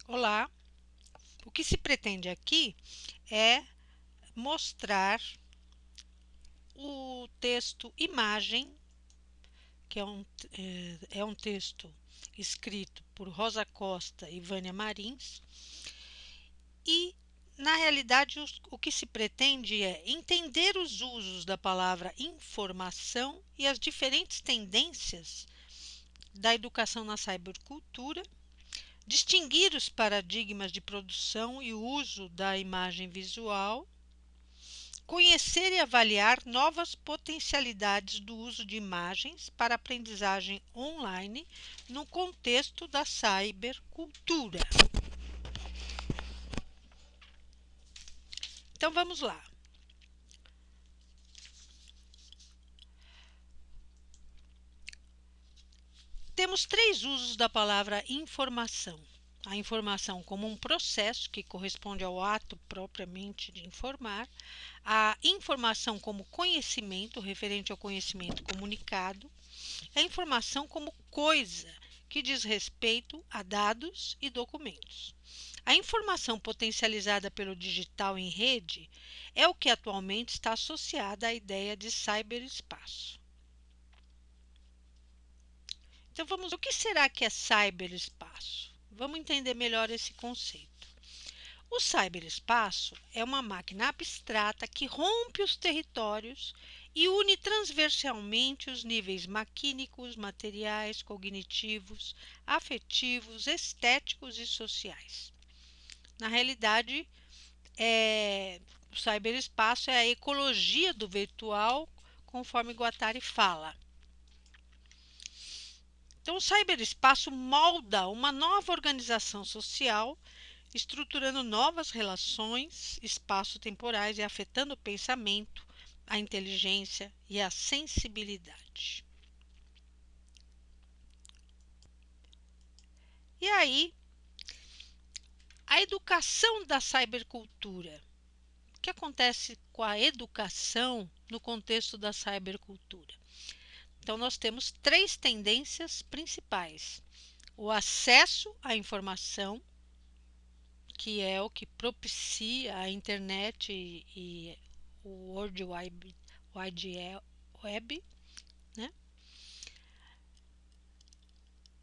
Olá, o que se pretende aqui é mostrar o texto imagem, que é um texto escrito por Rosa Costa e Vânia Marins, e na realidade o que se pretende é entender os usos da palavra informação e as diferentes tendências da educação na cybercultura, distinguir os paradigmas de produção e uso da imagem visual, conhecer e avaliar novas potencialidades do uso de imagens para aprendizagem online no contexto da cybercultura. Então vamos lá. Temos três usos da palavra informação. A informação como um processo que corresponde ao ato propriamente de informar, a informação como conhecimento, referente ao conhecimento comunicado, a informação como coisa, que diz respeito a dados e documentos. A informação potencializada pelo digital em rede é o que atualmente está associada à ideia de cyberespaço. Então vamos, o que será que é cyberespaço? Vamos entender melhor esse conceito. O cyberespaço é uma máquina abstrata que rompe os territórios e une transversalmente os níveis maquínicos, materiais, cognitivos, afetivos, estéticos e sociais. Na realidade, o cyberespaço é a ecologia do virtual, conforme Guattari fala. Então, o cyberespaço molda uma nova organização social, estruturando novas relações espaço-temporais e afetando o pensamento, a inteligência e a sensibilidade. E aí, a educação da cybercultura. O que acontece com a educação no contexto da cybercultura? Então, nós temos três tendências principais. O acesso à informação, que é o que propicia a internet e o World Wide Web, né?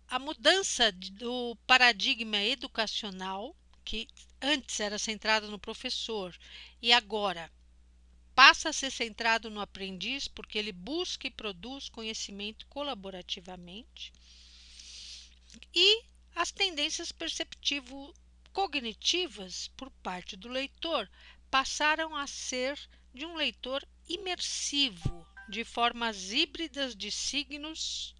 A mudança do paradigma educacional, que antes era centrado no professor e agora passa a ser centrado no aprendiz, porque ele busca e produz conhecimento colaborativamente. E as tendências perceptivo-cognitivas por parte do leitor passaram a ser de um leitor imersivo, de formas híbridas de signos,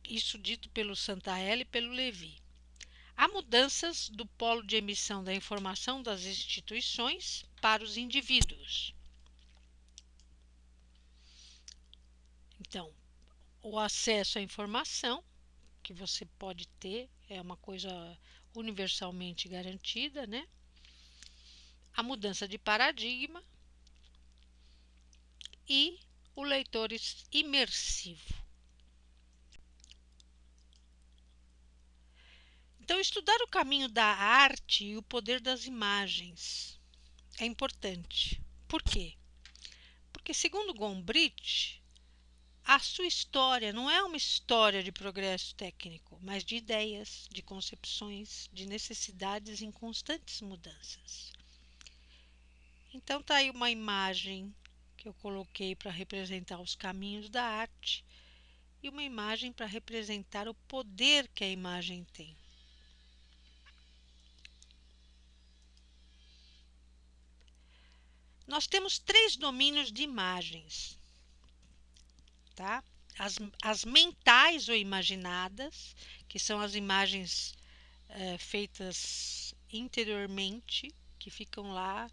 isso dito pelo Santaella e pelo Levi. Há mudanças do polo de emissão da informação das instituições para os indivíduos. Então, o acesso à informação, que você pode ter, é uma coisa universalmente garantida, né? A mudança de paradigma e o leitor imersivo. Então, estudar o caminho da arte e o poder das imagens é importante. Por quê? Porque, segundo Gombrich, a sua história não é uma história de progresso técnico, mas de ideias, de concepções, de necessidades em constantes mudanças. Então, está aí uma imagem que eu coloquei para representar os caminhos da arte e uma imagem para representar o poder que a imagem tem. Nós temos três domínios de imagens, tá? As mentais ou imaginadas, que são as imagens feitas interiormente, que ficam lá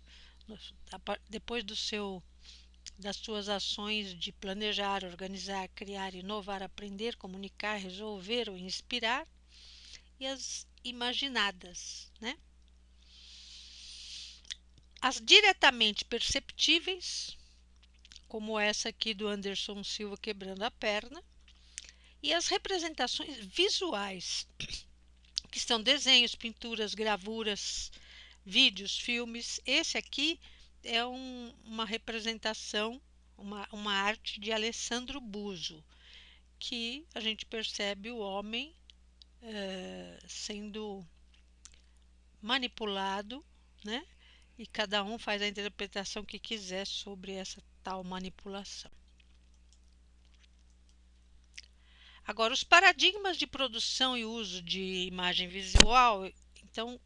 depois das suas ações de planejar, organizar, criar, inovar, aprender, comunicar, resolver ou inspirar, e as imaginadas, né? As diretamente perceptíveis, como essa aqui do Anderson Silva quebrando a perna, e as representações visuais, que são desenhos, pinturas, gravuras, vídeos, filmes. Esse aqui é uma representação, uma arte de Alessandro Buso, que a gente percebe o homem sendo manipulado, né? E cada um faz a interpretação que quiser sobre essa tal manipulação. Agora, os paradigmas de produção e uso de imagem visual, então,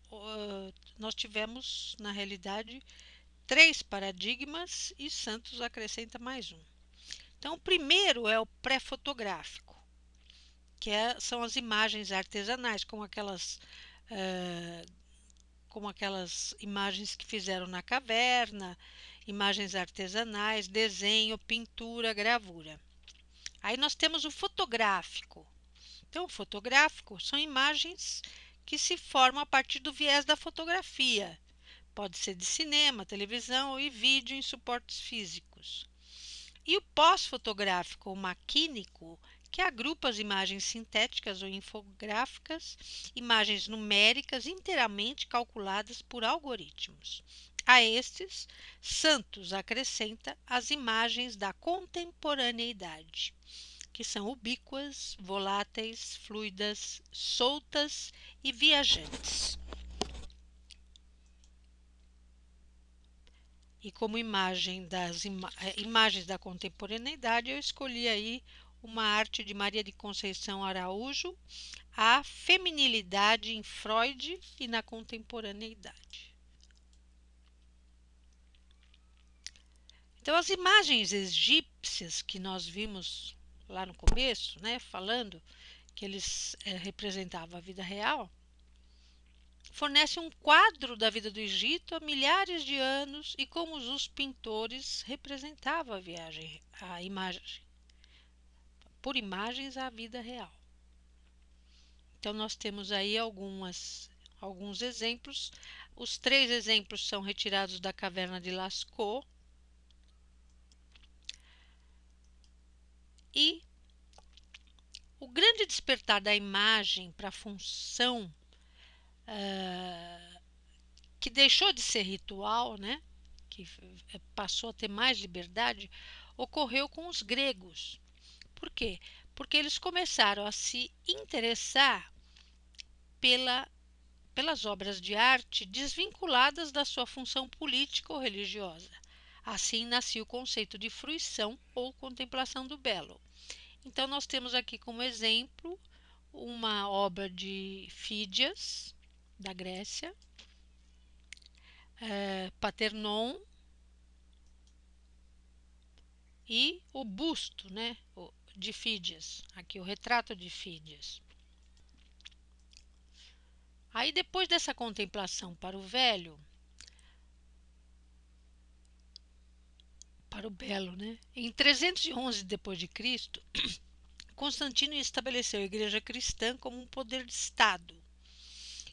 nós tivemos, na realidade, 3 paradigmas e Santos acrescenta mais um. Então, o primeiro é o pré-fotográfico, que são as imagens artesanais, como aquelas imagens que fizeram na caverna, imagens artesanais, desenho, pintura, gravura. Aí nós temos o fotográfico. Então, o fotográfico são imagens que se formam a partir do viés da fotografia. Pode ser de cinema, televisão e vídeo em suportes físicos. E o pós-fotográfico ou maquínico, que agrupa as imagens sintéticas ou infográficas, imagens numéricas inteiramente calculadas por algoritmos. A estes, Santos acrescenta as imagens da contemporaneidade, que são ubíquas, voláteis, fluidas, soltas e viajantes. E como imagem imagens da contemporaneidade, eu escolhi aí uma arte de Maria de Conceição Araújo, a feminilidade em Freud e na contemporaneidade. Então, as imagens egípcias que nós vimos lá no começo, né, falando que eles representavam a vida real, fornecem um quadro da vida do Egito há milhares de anos e como os pintores representavam a imagem, por imagens à vida real. Então, nós temos aí alguns exemplos. Os 3 exemplos são retirados da caverna de Lascaux. E o grande despertar da imagem para a função que deixou de ser ritual, né, que passou a ter mais liberdade, ocorreu com os gregos. Por quê? Porque eles começaram a se interessar pelas obras de arte desvinculadas da sua função política ou religiosa. Assim nascia o conceito de fruição ou contemplação do belo. Então, nós temos aqui como exemplo uma obra de Fídias, da Grécia, Paternon, e o busto, né, de Fídias, aqui o retrato de Fídias. Aí, depois dessa contemplação para o belo, né, em 311 d.C., Constantino estabeleceu a Igreja cristã como um poder de Estado.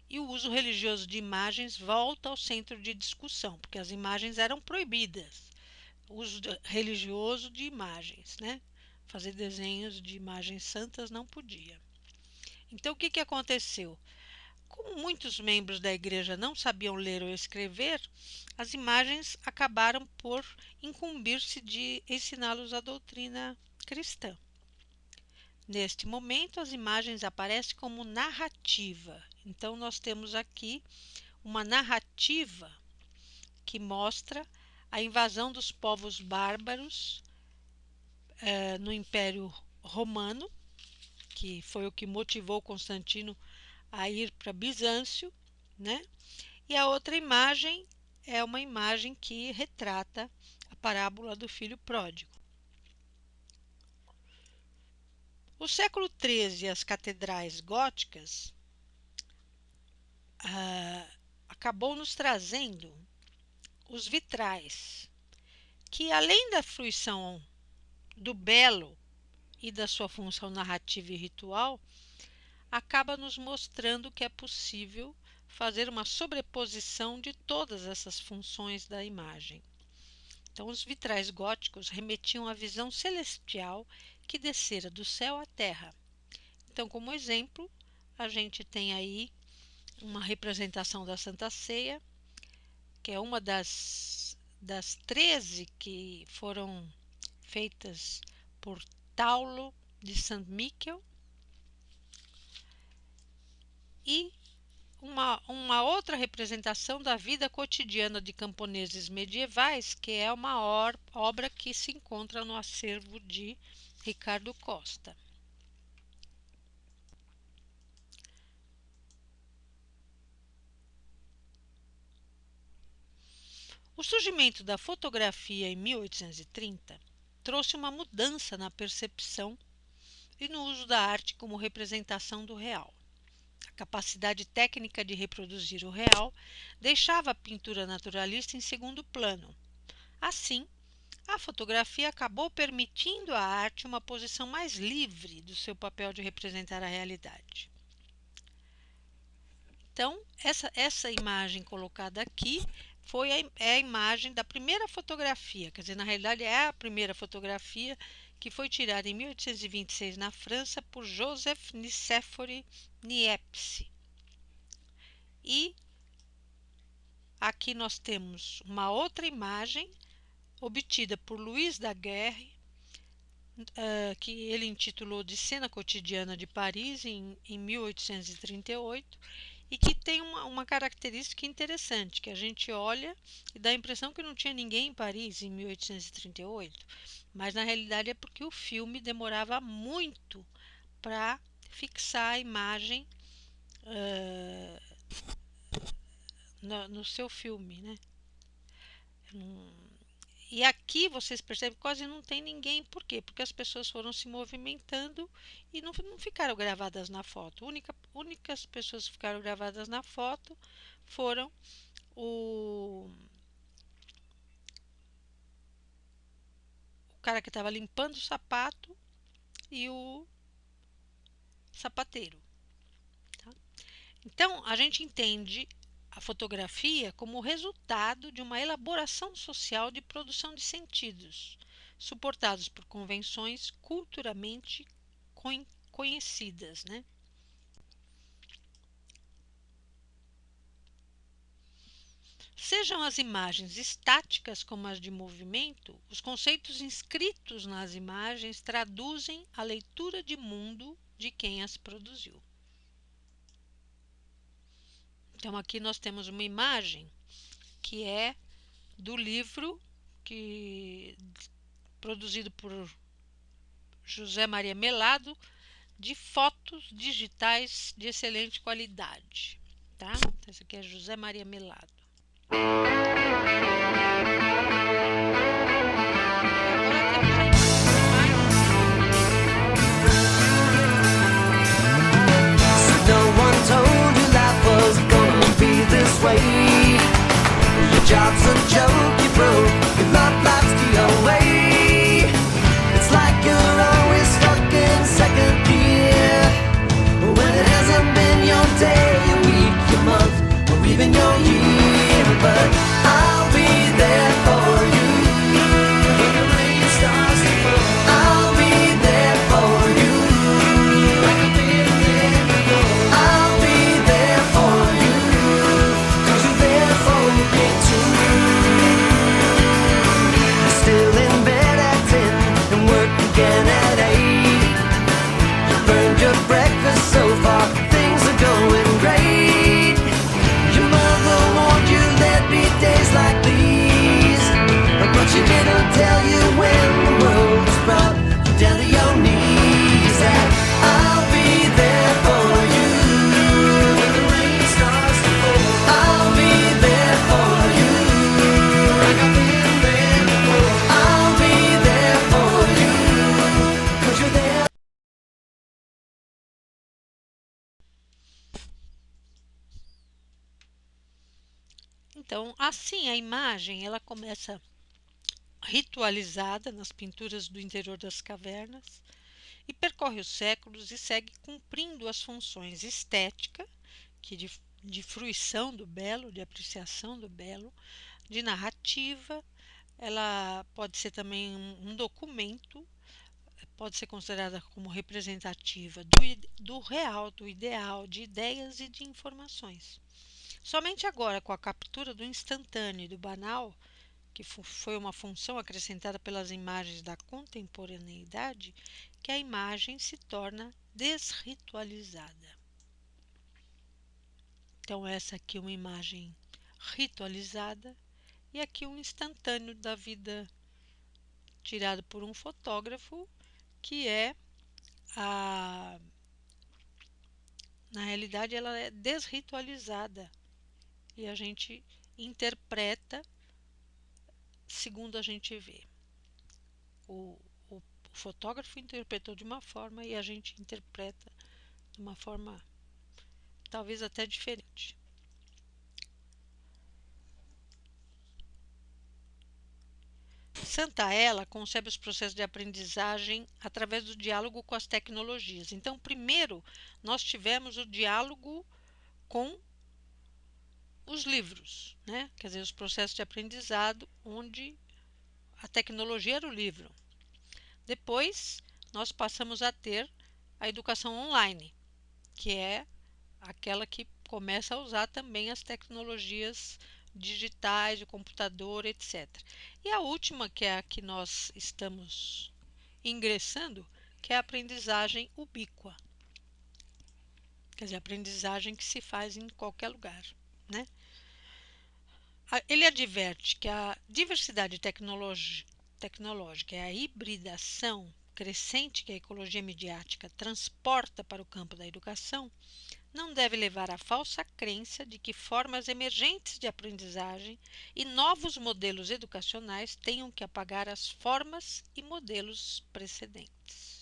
E o uso religioso de imagens volta ao centro de discussão, porque as imagens eram proibidas. O uso religioso de imagens, né? Fazer desenhos de imagens santas não podia. Então, o que aconteceu? Como muitos membros da igreja não sabiam ler ou escrever, as imagens acabaram por incumbir-se de ensiná-los a doutrina cristã. Neste momento, as imagens aparecem como narrativa. Então, nós temos aqui uma narrativa que mostra a invasão dos povos bárbaros no Império Romano, que foi o que motivou Constantino a ir para Bizâncio, né? E a outra imagem é uma imagem que retrata a parábola do filho pródigo. O século XIII e as catedrais góticas acabou nos trazendo os vitrais, que além da fruição do belo e da sua função narrativa e ritual, acaba nos mostrando que é possível fazer uma sobreposição de todas essas funções da imagem. Então, os vitrais góticos remetiam à visão celestial que descera do céu à terra. Então, como exemplo, a gente tem aí uma representação da Santa Ceia, que é uma das 13 que foram feitas por Taulo de St. Miquel, e uma outra representação da vida cotidiana de camponeses medievais, que é uma obra que se encontra no acervo de Ricardo Costa. O surgimento da fotografia em 1830 trouxe uma mudança na percepção e no uso da arte como representação do real. A capacidade técnica de reproduzir o real deixava a pintura naturalista em segundo plano. Assim, a fotografia acabou permitindo à arte uma posição mais livre do seu papel de representar a realidade. Então, essa imagem colocada aqui é a imagem da primeira fotografia, quer dizer, na realidade é a primeira fotografia que foi tirada em 1826 na França por Joseph Nicéphore Niepce. E aqui nós temos uma outra imagem obtida por Louis Daguerre, que ele intitulou de Cena Cotidiana de Paris em 1838, e que tem uma característica interessante, que a gente olha e dá a impressão que não tinha ninguém em Paris em 1838, mas na realidade é porque o filme demorava muito para fixar a imagem no seu filme, né? E aqui vocês percebem que quase não tem ninguém. Por quê? Porque as pessoas foram se movimentando e não ficaram gravadas na foto. Únicas pessoas que ficaram gravadas na foto foram o cara que estava limpando o sapato e o sapateiro. Tá? Então, a gente entende a fotografia como resultado de uma elaboração social de produção de sentidos, suportados por convenções culturalmente conhecidas, né? Sejam as imagens estáticas como as de movimento, os conceitos inscritos nas imagens traduzem a leitura de mundo de quem as produziu. Então aqui nós temos uma imagem que é do livro produzido por José Maria Melado, de fotos digitais de excelente qualidade. Tá? Então, esse aqui é José Maria Melado. Your job's a joke, you broke, your love life's the way. It's like you're always stuck in second gear, when it hasn't been your day, your week, your month, or even your year. But I'll be there for you when the rain starts to fall. I'll be there for you like I've been there before. I'll be there for you, 'cause you're there for me too. You're still in bed at 10 and work again at 8. You burned your breakfast so far, things are going great. Your mother warned you there'd be days like these, but she didn't tell you when the world was brought you down to your knees. That I'll be there for you when the rain starts to fall. I'll be there for you like I've been there before. I'll be there for you, 'cause you're there. Então, assim, a imagem ela começa ritualizada nas pinturas do interior das cavernas e percorre os séculos e segue cumprindo as funções estética, que de fruição do belo, de apreciação do belo, de narrativa. Ela pode ser também um documento pode ser considerada como representativa do real, do ideal, de ideias e de informações. Somente agora, com a captura do instantâneo e do banal, que foi uma função acrescentada pelas imagens da contemporaneidade, que a imagem se torna desritualizada. Então, essa aqui é uma imagem ritualizada e aqui um instantâneo da vida tirado por um fotógrafo, que na realidade ela é desritualizada e a gente interpreta segundo a gente vê. O fotógrafo interpretou de uma forma e a gente interpreta de uma forma talvez até diferente. Santaella concebe os processos de aprendizagem através do diálogo com as tecnologias. Então, primeiro, nós tivemos o diálogo com os livros, né? Quer dizer, os processos de aprendizado, onde a tecnologia era o livro. Depois, nós passamos a ter a educação online, que é aquela que começa a usar também as tecnologias digitais, de computador, etc. E a última, que é a que nós estamos ingressando, que é a aprendizagem ubíqua. Quer dizer, a aprendizagem que se faz em qualquer lugar, né? Ele adverte que a diversidade tecnológica e a hibridação crescente que a ecologia midiática transporta para o campo da educação não deve levar à falsa crença de que formas emergentes de aprendizagem e novos modelos educacionais tenham que apagar as formas e modelos precedentes.